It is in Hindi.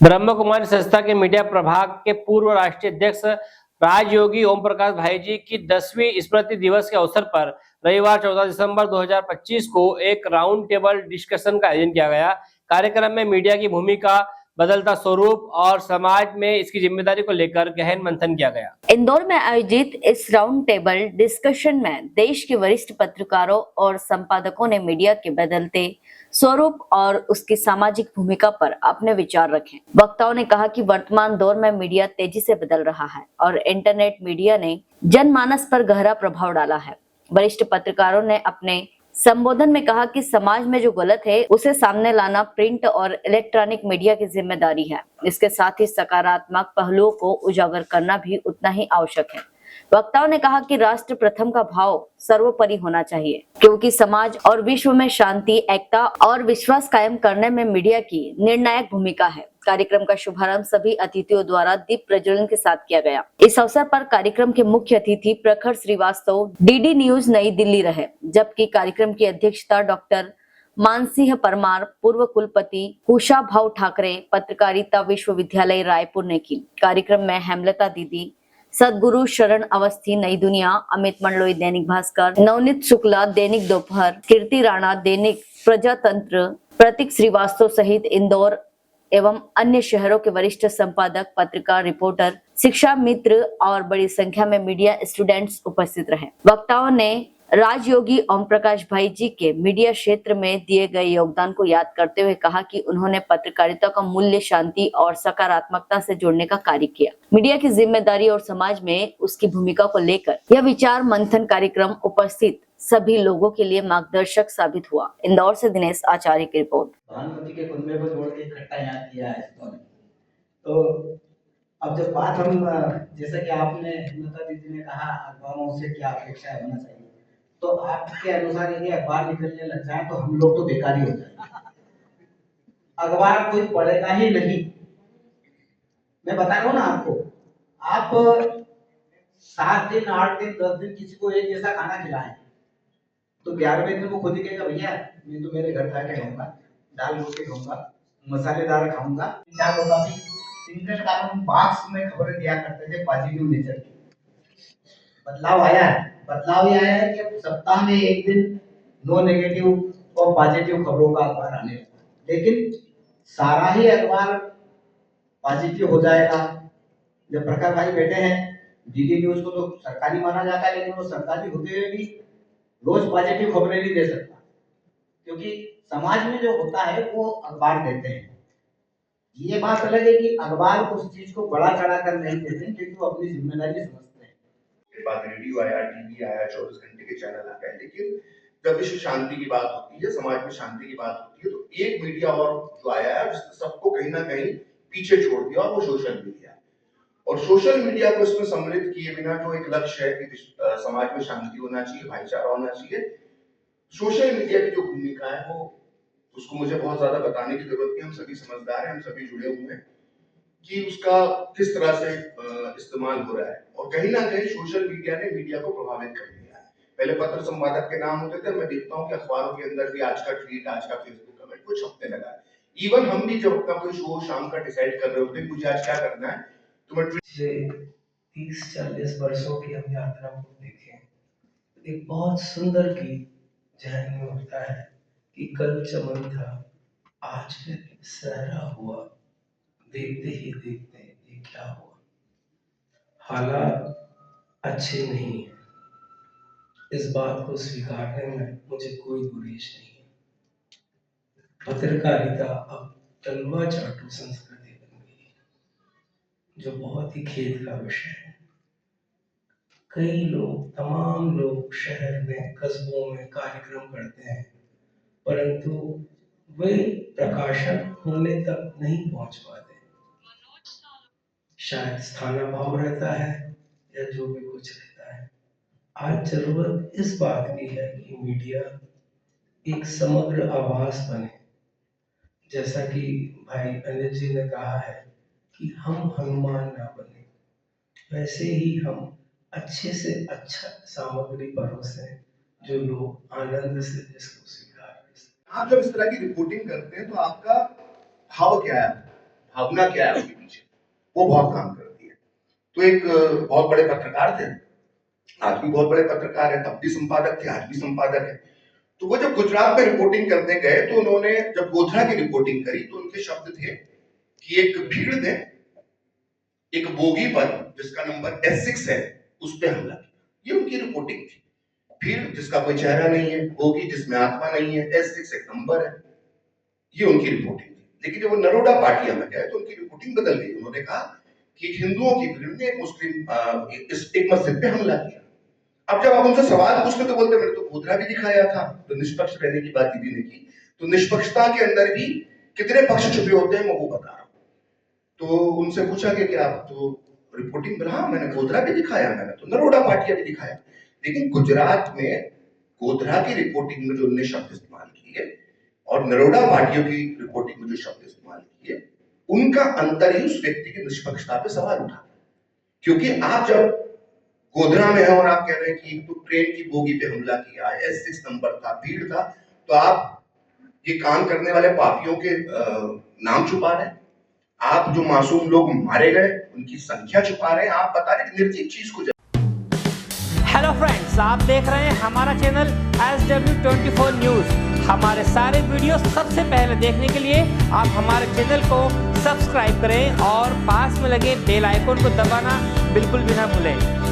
ब्रह्म कुमारी संस्था के मीडिया प्रभाग के पूर्व राष्ट्रीय अध्यक्ष राजयोगी ओम प्रकाश भाई जी की 10वीं स्मृति दिवस के अवसर पर रविवार 14 दिसंबर 2025 को एक राउंड टेबल डिस्कशन का आयोजन किया गया। कार्यक्रम में मीडिया की भूमिका, बदलता स्वरूप और समाज में इसकी जिम्मेदारी को लेकर गहन मंथन किया गया। इंदौर में आयोजित इस राउंड टेबल डिस्कशन में देश के वरिष्ठ पत्रकारों और संपादकों ने मीडिया के बदलते स्वरूप और उसकी सामाजिक भूमिका पर अपने विचार रखे। वक्ताओं ने कहा कि वर्तमान दौर में मीडिया तेजी से बदल रहा है और इंटरनेट मीडिया ने जनमानस पर गहरा प्रभाव डाला है। वरिष्ठ पत्रकारों ने अपने संबोधन में कहा कि समाज में जो गलत है उसे सामने लाना प्रिंट और इलेक्ट्रॉनिक मीडिया की जिम्मेदारी है। इसके साथ ही सकारात्मक पहलुओं को उजागर करना भी उतना ही आवश्यक है। वक्ताओं ने कहा कि राष्ट्र प्रथम का भाव सर्वोपरि होना चाहिए, क्योंकि समाज और विश्व में शांति, एकता और विश्वास कायम करने में मीडिया की निर्णायक भूमिका है। कार्यक्रम का शुभारंभ सभी अतिथियों द्वारा दीप प्रज्वलन के साथ किया गया। इस अवसर पर कार्यक्रम के मुख्य अतिथि प्रखर श्रीवास्तव डीडी न्यूज नई दिल्ली रहे, जबकि कार्यक्रम की अध्यक्षता डॉक्टर मानसिंह परमार, पूर्व कुलपति कुशाभाऊ ठाकरे, पत्रकारिता विश्वविद्यालय रायपुर ने की। कार्यक्रम में हेमलता दीदी, सदगुरु शरण अवस्थी नई दुनिया, अमित मंडलोई दैनिक भास्कर, नवनीत शुक्ला दैनिक दोपहर, कीर्ति राणा दैनिक प्रजातंत्र, प्रतीक श्रीवास्तव सहित इंदौर एवं अन्य शहरों के वरिष्ठ संपादक, पत्रकार, रिपोर्टर, शिक्षा मित्र और बड़ी संख्या में मीडिया स्टूडेंट्स उपस्थित रहे। वक्ताओं ने राजयोगी ओम प्रकाश भाई जी के मीडिया क्षेत्र में दिए गए योगदान को याद करते हुए कहा कि उन्होंने पत्रकारिता का मूल्य शांति और सकारात्मकता से जोड़ने का कार्य किया। मीडिया की जिम्मेदारी और समाज में उसकी भूमिका को लेकर यह विचार मंथन कार्यक्रम उपस्थित सभी लोगों के लिए मार्गदर्शक साबित हुआ। इंदौर से दिनेश आचार्य की रिपोर्ट। प्रधानमंत्री के कुनबे को जोड़ के इकट्ठा याद किया है इन्होंने। तो अब जब बात हम जैसा कि आपने हिम्मता दीदी ने कहा अखबारों से क्या अपेक्षा होना चाहिए, तो आपके अनुसार यदि अखबार निकलने लग जाए तो हम लोग तो बेकार ही हो जाएंगे। अखबार कोई पढ़ेगा ही नहीं। मैं बता रहा हूँ ना आपको, आप 7 दिन 8 दिन 10 दिन किसी को एक जैसा खाना खिलाएं तो 11वें दिन वो खुद ही कहेगा भैया मैं तो मेरे घर जाके खाऊंगा, दाल रोटी खाऊंगा, मसालेदार खाऊंगा। क्या होता थी, सिंगल कानून बॉक्स में खबरें दिया करते थे पॉजिटिव नेचर की। बदलाव आया है, बदलाव ये आया है कि अब सप्ताह में एक दिन नो नेगेटिव और पॉजिटिव खबरों का अखबार आने लगा। लेकिन सारा ही अखबार पॉजिटिव हो जाएगा? जब प्रखर भाई बैठे हैं, डीडी न्यूज को तो सरकारी माना जाता है, लेकिन वो सरकारी होते हुए भी रोज पॉजिटिव खबरें नहीं दे सकता, क्योंकि समाज में जो होता है वो अखबार देते हैं। ये बात अलग है कि अखबार उस चीज को बड़ा चढ़ा कर नहीं देते, क्योंकि वो अपनी जिम्मेदारी समझते हैं। के बाद रेडियो आया, टीवी आया, 24 घंटे के चैनल आ गए, लेकिन जब विश्व शांति की बात होती है, समाज में शांति की बात होती है, तो एक मीडिया और जो आया है जिसने सबको कहीं ना कहीं पीछे छोड़ दिया, और वो सोशल मीडिया। और सोशल मीडिया को इसमें सम्मिलित किए बिना जो एक लक्ष्य है कि समाज में शांति होना चाहिए, भाईचारा होना चाहिए, सोशल मीडिया की जो भूमिका है वो उसको मुझे बहुत ज्यादा बताने की जरूरत नहीं। हम सभी समझदार हैं, हम सभी जुड़े हुए हैं कि उसका किस तरह से इस्तेमाल हो रहा है। और कहीं ना कहीं सोशल मीडिया ने मीडिया को प्रभावित कर दिया है। पहले पत्र संपादक के नाम होते थे, मैं देखता हूँ कि अखबारों के अंदर भी आज का ट्वीट, आज का फेसबुक कमेंट कुछ छपने लगा है। इवन हम भी जब अपना कोई शो शाम का डिसाइड कर रहे होते हैं मुझे आज क्या करना है, तो मैं 30-40 वर्षों की हम यात्रा को देखें, एक बहुत सुंदर गीत जहन में उठता है कि कल चमन था आज फिर सहरा हुआ, देखते ही देखते ये क्या हुआ। हालात अच्छे नहीं है, इस बात को स्वीकारने में मुझे कोई गुरेज नहीं है। पत्रकारिता अब तलवा चाटू संस्कृति बन गई है, जो बहुत ही खेद का विषय है। कई लोग, तमाम लोग शहर में, कस्बों में कार्यक्रम करते हैं, परंतु वे प्रकाशन होने तक नहीं पहुंच पाते। शायद स्थानाभाव रहता है या जो भी कुछ रहता है। आज जरूरत इस बात की है कि मीडिया एक समग्र आवाज बने। जैसा कि भाई अनिल जी ने कहा है कि हम हनुमान ना बने, वैसे ही हम अच्छे से अच्छा सामग्री परोसें जो लोग आनंद से इसको स्वीकार करें। आप जब इस तरह की रिपोर्टिंग करते हैं तो आपका भाव क्या है? भावना क्या है उसके पीछे, वो बहुत काम करती है। तो एक बहुत बड़े पत्रकार थे, आज भी बहुत बड़े पत्रकार है, तब भी संपादक थे, आज भी संपादक है। तो वो जब गुजरात में रिपोर्टिंग करने गए तो उन्होंने जब गोधरा की रिपोर्टिंग करी तो उनके शब्द थे कि एक भीड़ ने एक बोगी पर जिसका नंबर S6 है उस पर हमला किया। ये उनकी रिपोर्टिंग थी। भीड़ जिसका कोई चेहरा नहीं है, बोगी जिसमें आत्मा नहीं है, S6 एक नंबर है, ये उनकी रिपोर्टिंग थी। लेकिन जब वो नरोडा पाटिया में गए तो उनकी रिपोर्टिंग बदल गई। उन्होंने कहा कि हिंदुओं की भीड़ ने एक मस्जिद पे हमला किया। अब जब आप उनसे सवाल पूछते तो बोलते मैंने तो गोधरा भी दिखाया था। तो निष्पक्ष रहने की बात दीदी ने की, तो निष्पक्षता के अंदर भी कितने पक्ष छुपे होते हैं मैं वो बता रहा हूँ। तो उनसे पूछा कि आप तो रिपोर्टिंग में, हाँ मैंने गोधरा भी दिखाया, मैंने तो नरोडा पाटिया भी दिखाया, लेकिन गुजरात में गोधरा की रिपोर्टिंग में जो उन्होंने शब्द इस्तेमाल किए और नरोडा पाटियों की रिपोर्टिंग में जो शब्द इस्तेमाल किए, उनका अंतर ही उस व्यक्ति की निष्पक्षता पे सवाल उठा। क्योंकि आप जब गोधरा में है और आप कह रहे हैं कि तो ट्रेन की बोगी पे हमला किया, S6 नंबर था, भीड़ था, तो आप ये काम करने वाले पापियों के नाम छुपा रहे हैं। आप जो मासूम लोग मारे गए उनकी संख्या छुपा रहे हैं। आप बता रहे हैं निर्जीव चीज को। हेलो फ्रेंड्स, आप देख रहे हैं हमारा चैनल SW24 न्यूज। हमारे सारे वीडियो सबसे पहले देखने के लिए आप हमारे चैनल को सब्सक्राइब करें और पास में लगे बेल आइकन को दबाना बिल्कुल भी ना भूलें।